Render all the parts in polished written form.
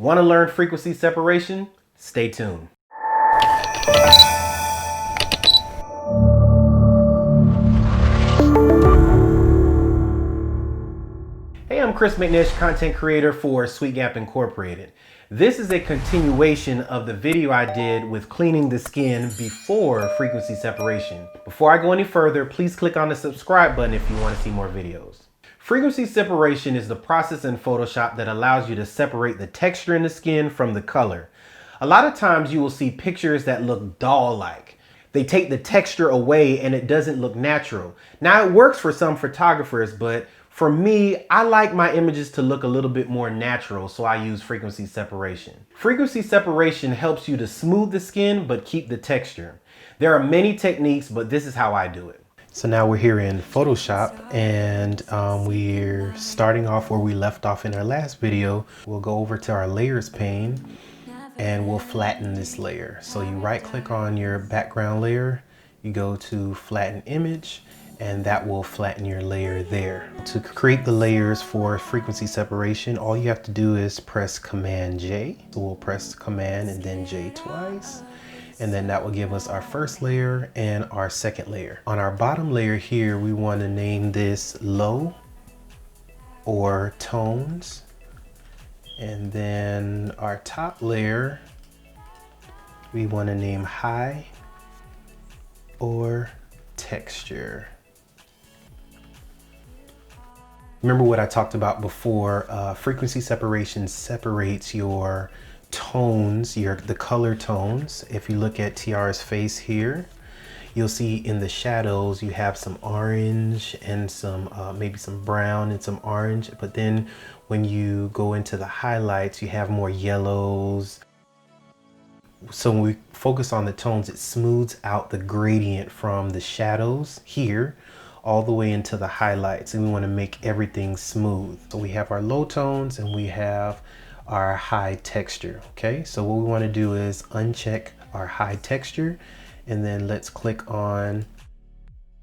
Want to learn frequency separation? Stay tuned. Hey, I'm Chris McNish, content creator for SweetGap Incorporated. This is a continuation of the video I did with cleaning the skin before frequency separation. Before I go any further, please click on the subscribe button if you want to see more videos. Frequency separation is the process in Photoshop that allows you to separate the texture in the skin from the color. A lot of times you will see pictures that look doll-like. They take the texture away and it doesn't look natural. Now it works for some photographers, but for me, I like my images to look a little bit more natural, so I use frequency separation. Frequency separation helps you to smooth the skin but keep the texture. There are many techniques, but this is how I do it. So now we're here in Photoshop and we're starting off where we left off in our last video. We'll go over to our layers pane and we'll flatten this layer. So you right click on your background layer, you go to flatten image, and that will flatten your layer there. To create the layers for frequency separation, all you have to do is press Command J. So we'll press Command and then J twice. And then that will give us our first layer and our second layer. On our bottom layer here, we want to name this low or tones. And then our top layer, we want to name high or texture. Remember what I talked about before, frequency separation separates your tones, the color tones. If you look at Tiara's face here, you'll see in the shadows you have some orange and some maybe some brown and some orange, but then when you go into the highlights you have more yellows. So when we focus on the tones, it smooths out the gradient from the shadows here all the way into the highlights, and we want to make everything smooth. So we have our low tones and we have our high texture. Okay, so what we want to do is uncheck our high texture and then let's click on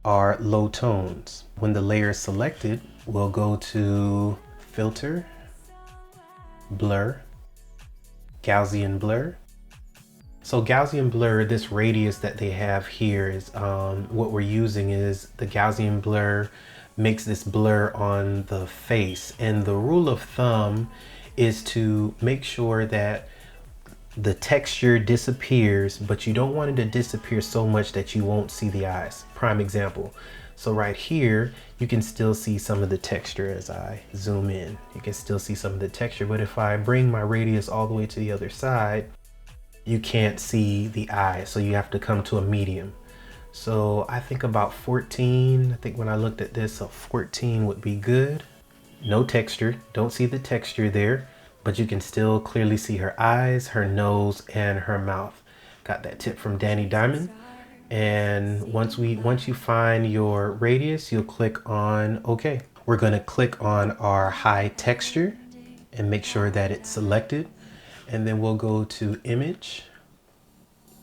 our low tones. When the layer is selected, we'll go to filter, blur, Gaussian blur. So Gaussian blur, this radius that they have here is what we're using is the Gaussian blur makes this blur on the face. And the rule of thumb is to make sure that the texture disappears, but you don't want it to disappear so much that you won't see the eyes. Prime example. So right here, you can still see some of the texture as I zoom in. You can still see some of the texture, but if I bring my radius all the way to the other side, you can't see the eye, so you have to come to a medium. So I think about 14. I think when I looked at this, a 14 would be good. No texture, don't see the texture there, but you can still clearly see her eyes, her nose, and her mouth. Got that tip from Danny Diamond. And once you find your radius, you'll click on OK. We're going to click on our high texture and make sure that it's selected. And then we'll go to image,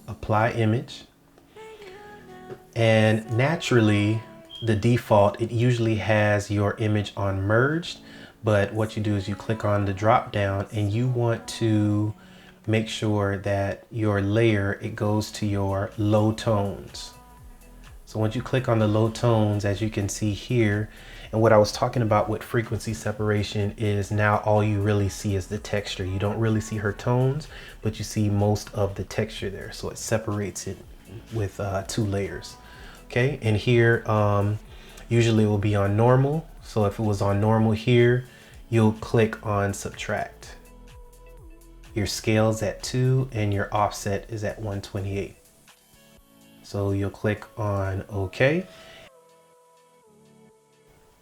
apply image. And naturally, the default, it usually has your image on merged. But what you do is you click on the drop down and you want to make sure that your layer, it goes to your low tones. So once you click on the low tones, as you can see here, and what I was talking about with frequency separation is now all you really see is the texture. You don't really see her tones, but you see most of the texture there. So it separates it with 2 layers. Okay, and here usually it will be on normal. So if it was on normal here, you'll click on subtract. Your scale's at 2 and your offset is at 128. So you'll click on OK.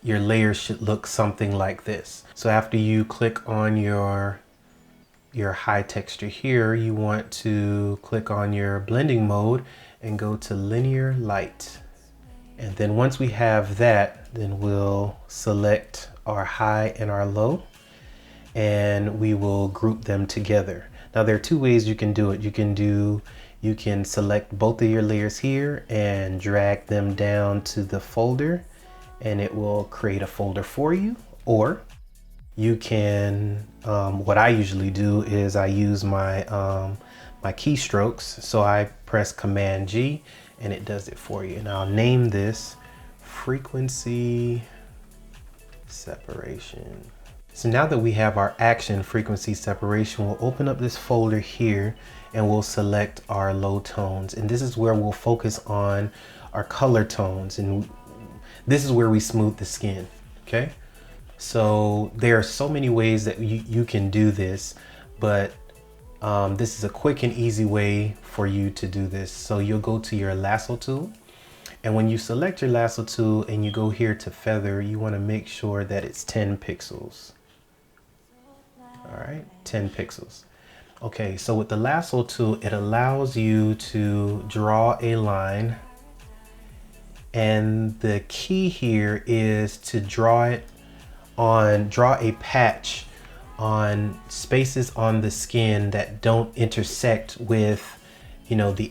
Your layer should look something like this. So after you click on your high texture here, you want to click on your blending mode and go to linear light. And then once we have that, then we'll select our high and our low and we will group them together. Now there are 2 ways you can do it. You can select both of your layers here and drag them down to the folder and it will create a folder for you, or You can, what I usually do is I use my, my keystrokes. So I press Command G and it does it for you. And I'll name this frequency separation. So now that we have our action frequency separation, we'll open up this folder here and we'll select our low tones. And this is where we'll focus on our color tones. And this is where we smooth the skin, okay? So there are so many ways that you can do this, but this is a quick and easy way for you to do this. So you'll go to your lasso tool. And when you select your lasso tool and you go here to feather, you want to make sure that it's 10 pixels. All right, 10 pixels. Okay, so with the lasso tool, it allows you to draw a line. And the key here is to draw a patch on spaces on the skin that don't intersect with, you know, the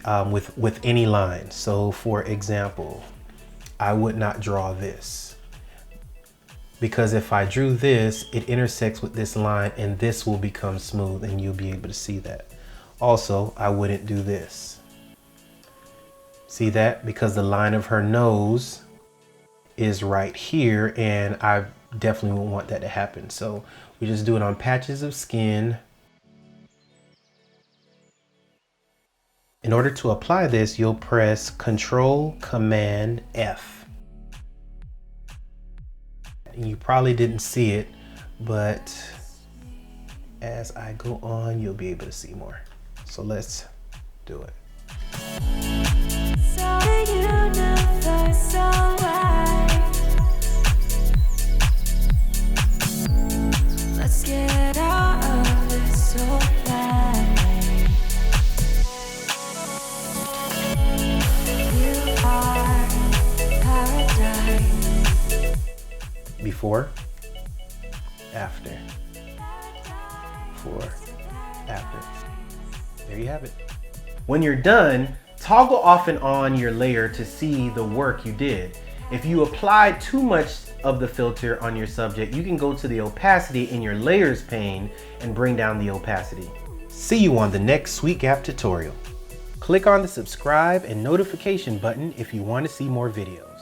with any line. So for example, I would not draw this, because if I drew this, it intersects with this line and this will become smooth and you'll be able to see that. Also, I wouldn't do this. See that? Because the line of her nose is right here and I definitely won't want that to happen. So we just do it on patches of skin. In order to apply this, you'll press Control Command F. And you probably didn't see it, but as I go on, you'll be able to see more. So let's do it. So the universe alright. Let's get out of this whole life. You are paradise. Before, after, before, after. There you have it. When you're done, toggle off and on your layer to see the work you did. If you applied too much of the filter on your subject, you can go to the opacity in your layers pane and bring down the opacity. See you on the next SweetGap tutorial. Click on the subscribe and notification button if you want to see more videos.